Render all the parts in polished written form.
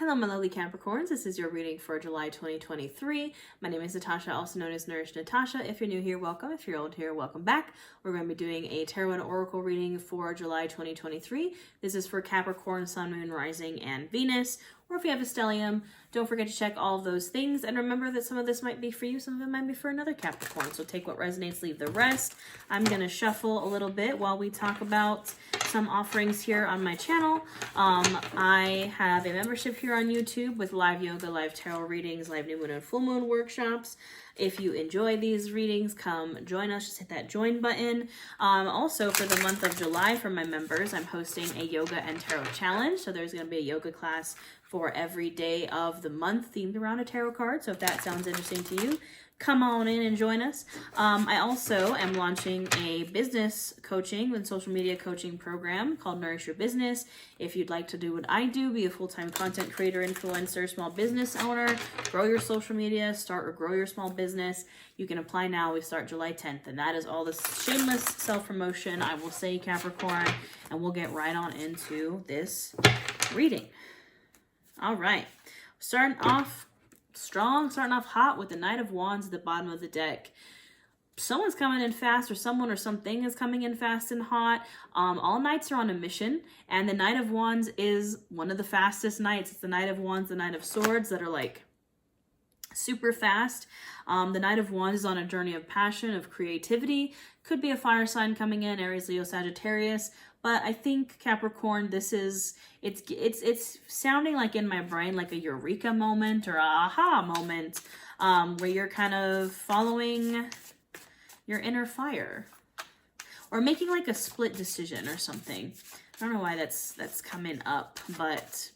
Hello, my lovely Capricorns. This is your reading for July 2023. My name is Natasha, also known as Nourished Natasha. If you're new here, welcome. If you're old here, welcome back. We're going to be doing a Tarot and Oracle reading for July 2023. This is for Capricorn, Sun, Moon, Rising, and Venus. Or if you have a stellium, don't forget to check all of those things. And remember that some of this might be for you, some of it might be for another Capricorn. So take what resonates, leave the rest. I'm going to shuffle a little bit while we talk about some offerings here on my channel. I have a membership here on YouTube with live yoga, live tarot readings, live new moon and full moon workshops. If you enjoy these readings, come join us. Just hit that join button. Also, for the month of July, for my members, I'm hosting a yoga and tarot challenge. So there's going to be a yoga class for every day of the month themed around a tarot card. So if that sounds interesting to you, come on in and join us. I also am launching a business coaching and social media coaching program called Nourish Your Business. If you'd like to do what I do, be a full-time content creator, influencer, small business owner, grow your social media, start or grow your small business, you can apply now. We start July 10th, and that is all this shameless self-promotion, I will say, Capricorn, and we'll get right on into this reading. All right, starting off strong, starting off hot with the Knight of Wands at the bottom of the deck. Someone's coming in fast, or someone or something is coming in fast and hot. All knights are on a mission, and the Knight of Wands is one of the fastest knights. It's the Knight of Wands, the Knight of Swords that are like super fast. The Knight of Wands is on a journey of passion, of creativity. Could be a fire sign coming in, Aries, Leo, Sagittarius. But I think Capricorn, this is, it's sounding like in my brain like a eureka moment or a aha moment, where you're kind of following your inner fire or making like a split decision or something. I don't know why that's coming up, but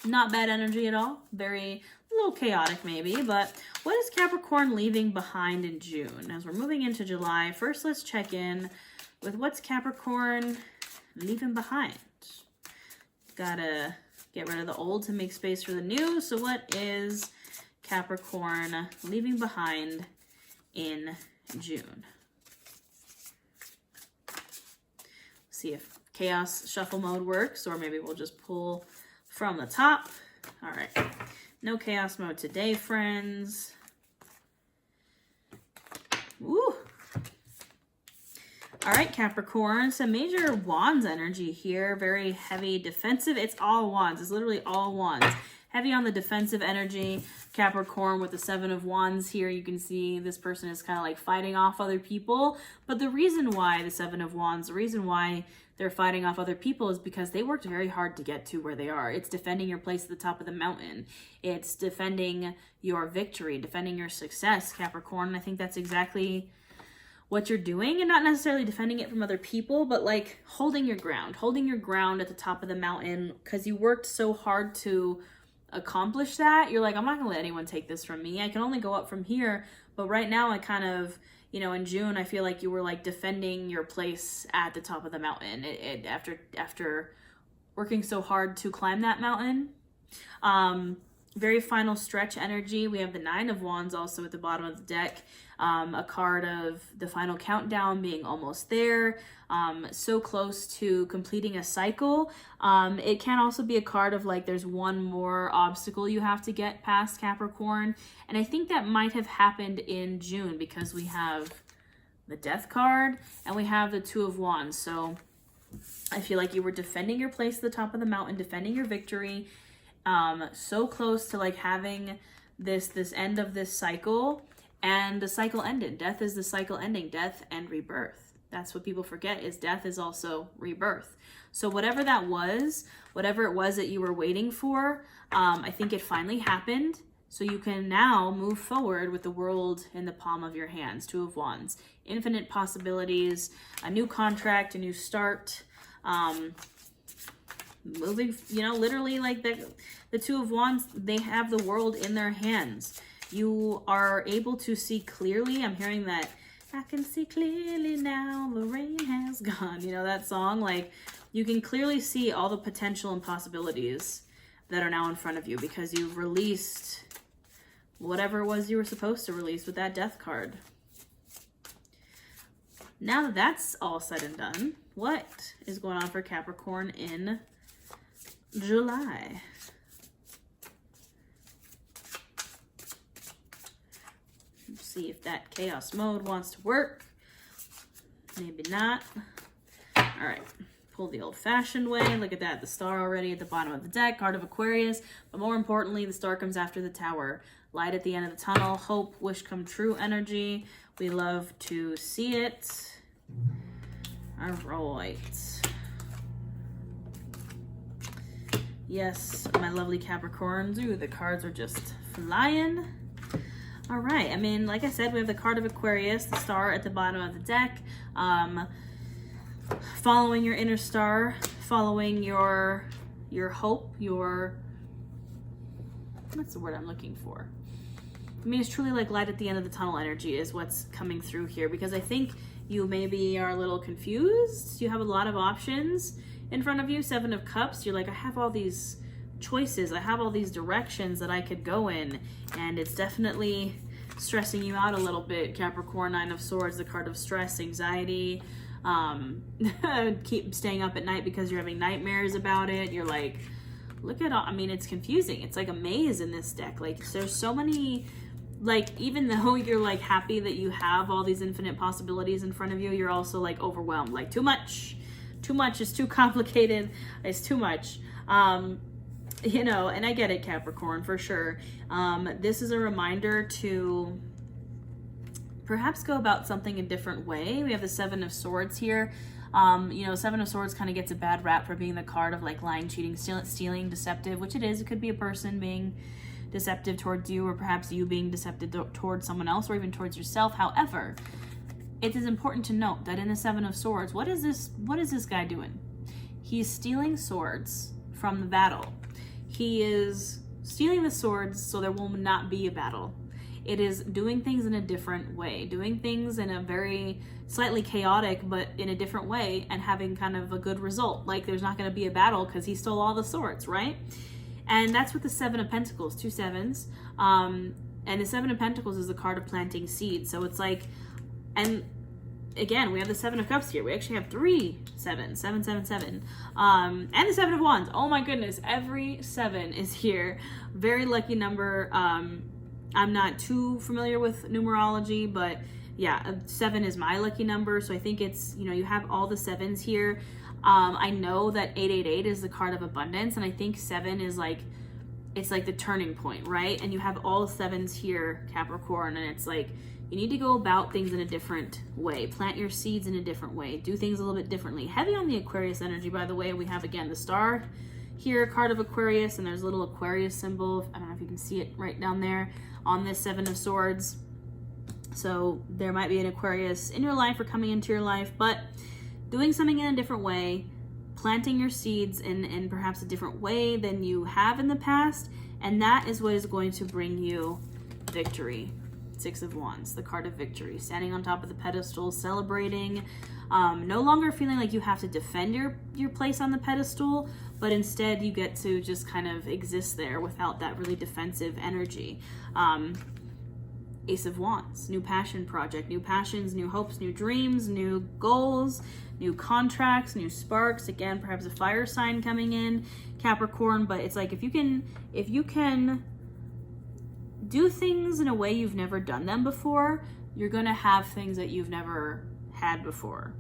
not bad energy at all. Very, a little chaotic maybe, but what is Capricorn leaving behind in June? As we're moving into July, first let's check in with what's Capricorn leaving behind. Gotta get rid of the old to make space for the new. So what is Capricorn leaving behind in June? See if chaos shuffle mode works, or maybe we'll just pull from the top. All right, no chaos mode today, friends. Woo! All right, Capricorn, some major wands energy here. Very heavy defensive. It's all wands. It's literally all wands. Heavy on the defensive energy. Capricorn with the Seven of Wands here. You can see this person is kind of like fighting off other people. But the reason why the Seven of Wands, the reason why they're fighting off other people is because they worked very hard to get to where they are. It's defending your place at the top of the mountain. It's defending your victory, defending your success, Capricorn. I think that's exactly what you're doing, and not necessarily defending it from other people, but like holding your ground at the top of the mountain because you worked so hard to accomplish that. You're like, I'm not gonna let anyone take this from me. I can only go up from here. But right now I kind of, you know, in June, I feel like you were like defending your place at the top of the mountain after working so hard to climb that mountain. Very final stretch energy. We have the Nine of Wands also at the bottom of the deck. A card of the final countdown, being almost there. So close to completing a cycle. It can also be a card of like there's one more obstacle you have to get past, Capricorn. And I think that might have happened in June because we have the Death card and we have the Two of Wands. So I feel like you were defending your place at the top of the mountain, defending your victory. So close to like having this end of this cycle, and the cycle ended. Death is the cycle ending, death and rebirth. That's what people forget, is death is also rebirth. So whatever that was, whatever it was that you were waiting for, I think it finally happened. So you can now move forward with the world in the palm of your hands. Two of Wands, infinite possibilities, a new contract, a new start, moving, you know, literally like the Two of Wands, they have the world in their hands. You are able to see clearly. I'm hearing that, I can see clearly now, the rain has gone. You know that song? Like, you can clearly see all the potential and possibilities that are now in front of you because you've released whatever it was you were supposed to release with that Death card. Now that that's all said and done, what is going on for Capricorn in July? see if that chaos mode wants to work. Maybe not. All right. Pull the old-fashioned way. Look at that. The star already at the bottom of the deck. Card of Aquarius. But more importantly, the star comes after the tower. Light at the end of the tunnel. Hope, wish come true energy. We love to see it. All right. Yes, my lovely Capricorns. Ooh, the cards are just flying. All right. I mean, like I said, we have the card of Aquarius, the star at the bottom of the deck. Following your inner star, following your hope, what's the word I'm looking for? I mean, it's truly like light at the end of the tunnel energy is what's coming through here, because I think you maybe are a little confused. You have a lot of options in front of you. 7 of Cups, you're like, I have all these choices. I have all these directions that I could go in, and it's definitely stressing you out a little bit. Capricorn, 9 of Swords, the card of stress, anxiety, keep staying up at night because you're having nightmares about it. You're like, look at all, I mean, it's confusing. It's like a maze in this deck. Like, there's so many, like, even though you're like happy that you have all these infinite possibilities in front of you, you're also like overwhelmed, like too much is too complicated. It's too much. You know, and I get it, Capricorn, for sure. This is a reminder to perhaps go about something a different way. We have the 7 of Swords here. You know, 7 of Swords kind of gets a bad rap for being the card of like lying, cheating, stealing, deceptive, which it is. It could be a person being deceptive towards you, or perhaps you being deceptive towards someone else, or even towards yourself. However, it is important to note that in the 7 of Swords, what is this guy doing? He's stealing swords from the battle. He is stealing the swords so there will not be a battle. It is doing things in a different way, doing things in a very slightly chaotic, but in a different way, and having kind of a good result. Like, there's not going to be a battle because he stole all the swords, right? And that's with the 7 of Pentacles, 2 sevens. And the 7 of Pentacles is the card of planting seeds. So it's like, and again, we have the 7 of Cups here. We actually have 3 sevens, 7, 7, 7. And the 7 of Wands. Oh my goodness, every 7 is here. Very lucky number. I'm not too familiar with numerology, but yeah, 7 is my lucky number. So I think it's, you know, you have all the 7s here. I know that 888 is the card of abundance, and I think 7 is like, it's like the turning point, right? And you have all 7s here, Capricorn, and it's like, you need to go about things in a different way. Plant your seeds in a different way. Do things a little bit differently. Heavy on the Aquarius energy, by the way. We have, again, the star here, card of Aquarius, and there's a little Aquarius symbol. I don't know if you can see it right down there on this 7 of Swords. So there might be an Aquarius in your life or coming into your life, but doing something in a different way, planting your seeds in perhaps a different way than you have in the past, and that is what is going to bring you victory. 6 of Wands, the card of victory, standing on top of the pedestal, celebrating, no longer feeling like you have to defend your place on the pedestal, but instead you get to just kind of exist there without that really defensive energy. Ace of Wands, new passion project, new passions, new hopes, new dreams, new goals, new contracts, new sparks. Again, perhaps a fire sign coming in, Capricorn, but it's like if you can do things in a way you've never done them before, you're going to have things that you've never had before.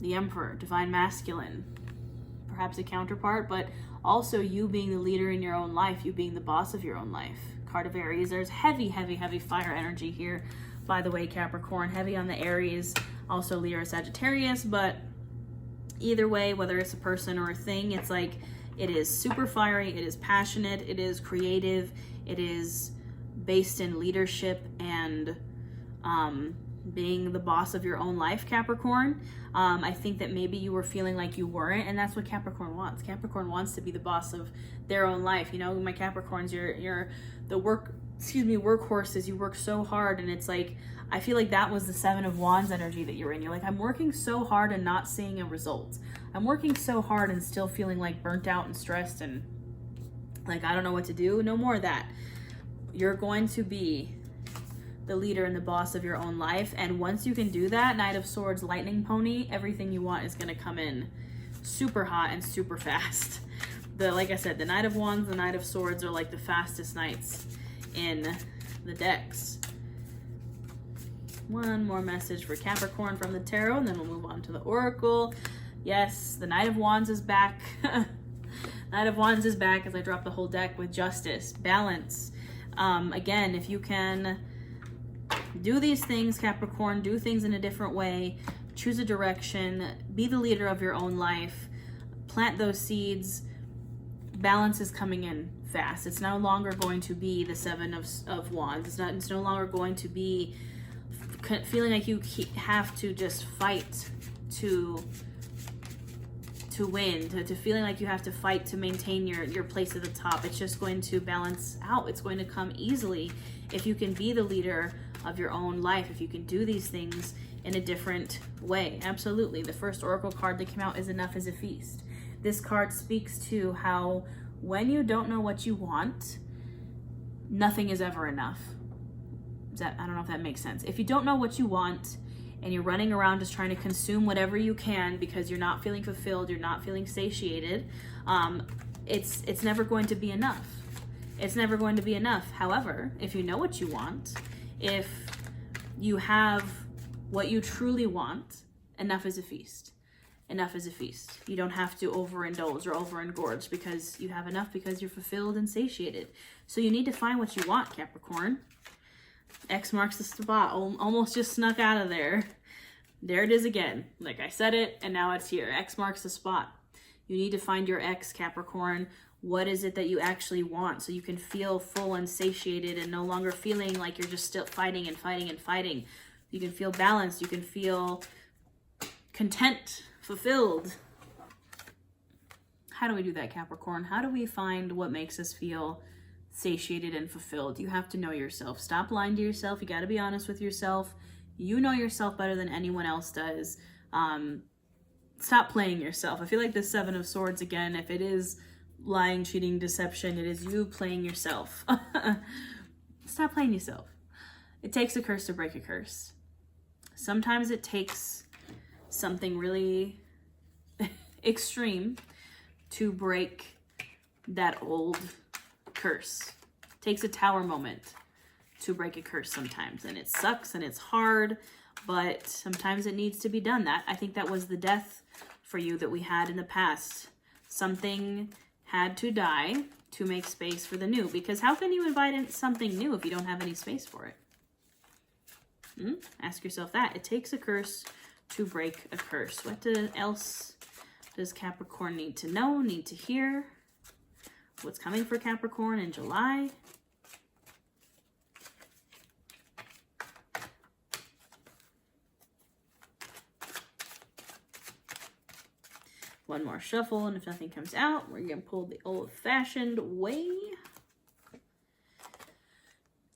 The Emperor, divine masculine, perhaps a counterpart, but also you being the leader in your own life, you being the boss of your own life. Card of Aries, there's heavy, heavy, heavy fire energy here, by the way, Capricorn, heavy on the Aries, also Leo or Sagittarius, but either way, whether it's a person or a thing, it's like, it is super fiery, it is passionate, it is creative, it is based in leadership and being the boss of your own life, Capricorn. I think that maybe you were feeling like you weren't, and that's what Capricorn wants. Capricorn wants to be the boss of their own life. You know, my Capricorns, you're the workhorses. You work so hard, and it's like, I feel like that was the 7 of Wands energy that you're in. You're like, I'm working so hard and not seeing a result. I'm working so hard and still feeling like burnt out and stressed and like, I don't know what to do. No more of that. You're going to be the leader and the boss of your own life. And once you can do that, Knight of Swords, lightning pony, everything you want is going to come in super hot and super fast. Like I said, the Knight of Wands, the Knight of Swords are like the fastest knights in the decks. One more message for Capricorn from the tarot, and then we'll move on to the oracle. Yes, the Knight of Wands is back. Knight of Wands is back as I drop the whole deck with justice, balance. Again, if you can do these things, Capricorn, do things in a different way, choose a direction, be the leader of your own life, plant those seeds, balance is coming in fast. It's no longer going to be the Seven of Wands. It's no longer going to be feeling like you have to just fight to win, to feeling like you have to fight to maintain your place at the top. It's just going to balance out. It's going to come easily if you can be the leader of your own life, if you can do these things in a different way. Absolutely. The first oracle card that came out is Enough is a Feast. This card speaks to how when you don't know what you want, nothing is ever enough. I don't know if that makes sense. If you don't know what you want and you're running around just trying to consume whatever you can because you're not feeling fulfilled, you're not feeling satiated, it's never going to be enough. It's never going to be enough. However, if you know what you want, if you have what you truly want, enough is a feast. Enough is a feast. You don't have to overindulge or overengorge because you have enough, because you're fulfilled and satiated. So you need to find what you want, Capricorn. X marks the spot. Almost just snuck out of there. There it is again. Like I said it, and now it's here. X marks the spot. You need to find your X, Capricorn. What is it that you actually want so you can feel full and satiated and no longer feeling like you're just still fighting and fighting and fighting. You can feel balanced. You can feel content, fulfilled. How do we do that, Capricorn? How do we find what makes us feel satiated and fulfilled? You have to know yourself. Stop lying to yourself. You got to be honest with yourself. You know yourself better than anyone else does. Stop playing yourself. I feel like the Seven of Swords again, if it is lying, cheating, deception, it is you playing yourself. Stop playing yourself. It takes a curse to break a curse. Sometimes it takes something really extreme to break that old curse. It takes a tower moment to break a curse sometimes, and it sucks and it's hard, but sometimes it needs to be done. That I think that was the death for you that we had in the past. Something had to die to make space for the new, because how can you invite in something new if you don't have any space for it? Ask yourself that. It takes a curse to break a curse. What else does Capricorn need to know, need to hear? What's coming for Capricorn in July? One more shuffle, and if nothing comes out, we're going to pull the old-fashioned way.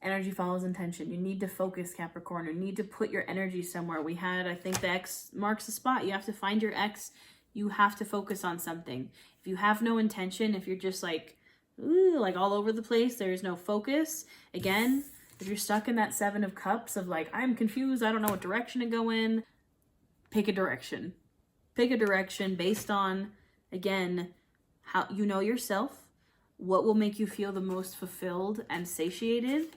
Energy follows intention. You need to focus, Capricorn. You need to put your energy somewhere. We had, I think the X marks the spot. You have to find your X. You have to focus on something. If you have no intention, if you're just like all over the place, there's no focus. Again, if you're stuck in that Seven of Cups of like, I'm confused, I don't know what direction to go in, pick a direction. Pick a direction based on, again, how you know yourself, what will make you feel the most fulfilled and satiated.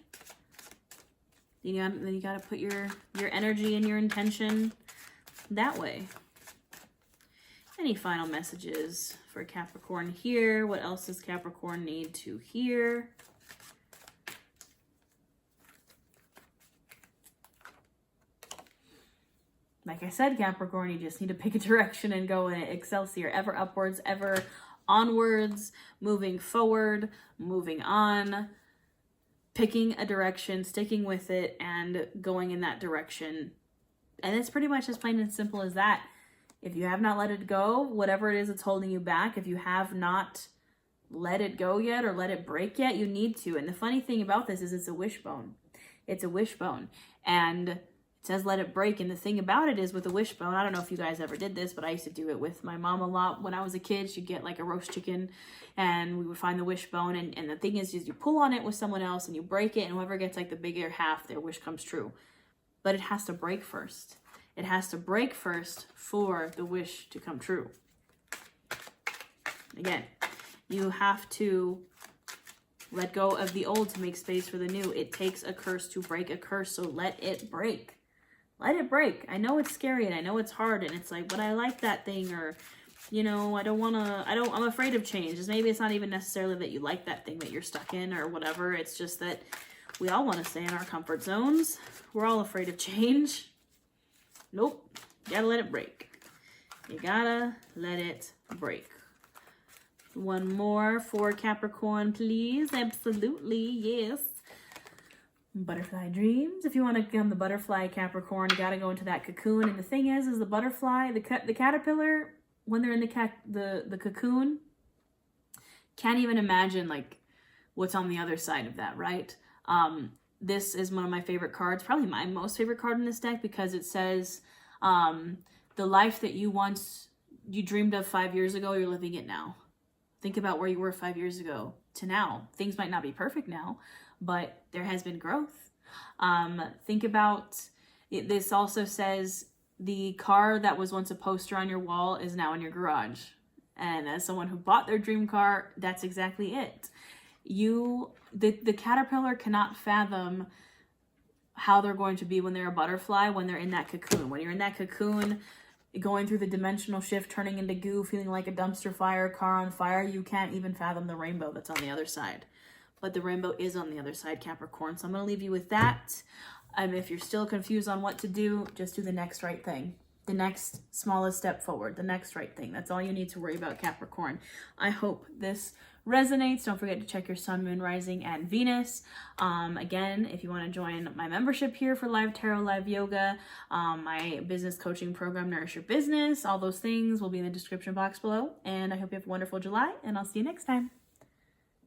Then you got to put your energy and your intention that way. Any final messages for Capricorn here? What else does Capricorn need to hear? Like I said, Capricorn, you just need to pick a direction and go in it. Excelsior, ever upwards, ever onwards, moving forward, moving on, picking a direction, sticking with it, and going in that direction. And it's pretty much as plain and simple as that. If you have not let it go, whatever it is that's holding you back, if you have not let it go yet or let it break yet, you need to. And the funny thing about this is it's a wishbone. It's a wishbone. And it says let it break. And the thing about it is with a wishbone, I don't know if you guys ever did this, but I used to do it with my mom a lot. When I was a kid, she'd get like a roast chicken and we would find the wishbone. And the thing is you pull on it with someone else and you break it, and whoever gets like the bigger half, their wish comes true. But it has to break first. It has to break first for the wish to come true. Again, you have to Let go of the old to make space for the new. It takes a curse to break a curse, so let it break. Let it break. I know it's scary and I know it's hard and it's like, but I like that thing, or, you know, I'm afraid of change. Maybe it's not even necessarily that you like that thing that you're stuck in or whatever. It's just that we all want to stay in our comfort zones. We're all afraid of change. Nope. You gotta let it break. You gotta let it break. One more for Capricorn, please. Absolutely, yes. Butterfly dreams. If you want to become the butterfly Capricorn, you gotta go into that cocoon. And the thing is the butterfly, the caterpillar, when they're in the cocoon, can't even imagine like what's on the other side of that, right? This is one of my favorite cards, probably my most favorite card in this deck, because it says, the life that you dreamed of 5 years ago, you're living it now. Think about where you were 5 years ago to now. Things might not be perfect now, but there has been growth. Think about it. This also says the car that was once a poster on your wall is now in your garage. And as someone who bought their dream car, that's exactly it. The caterpillar cannot fathom how they're going to be when they're a butterfly, when they're in that cocoon. When you're in that cocoon, going through the dimensional shift, turning into goo, feeling like a dumpster fire, car on fire, you can't even fathom the rainbow that's on the other side. But the rainbow is on the other side, Capricorn. So I'm going to leave you with that. If you're still confused on what to do, just do the next right thing. The next smallest step forward, the next right thing. That's all you need to worry about, Capricorn. I hope this resonates. Don't forget to check your sun, moon, rising, and Venus. Again, if you want to join my membership here for live tarot, live yoga, my business coaching program, Nourish Your Business, all those things will be in the description box below. And I hope you have a wonderful July, and I'll see you next time.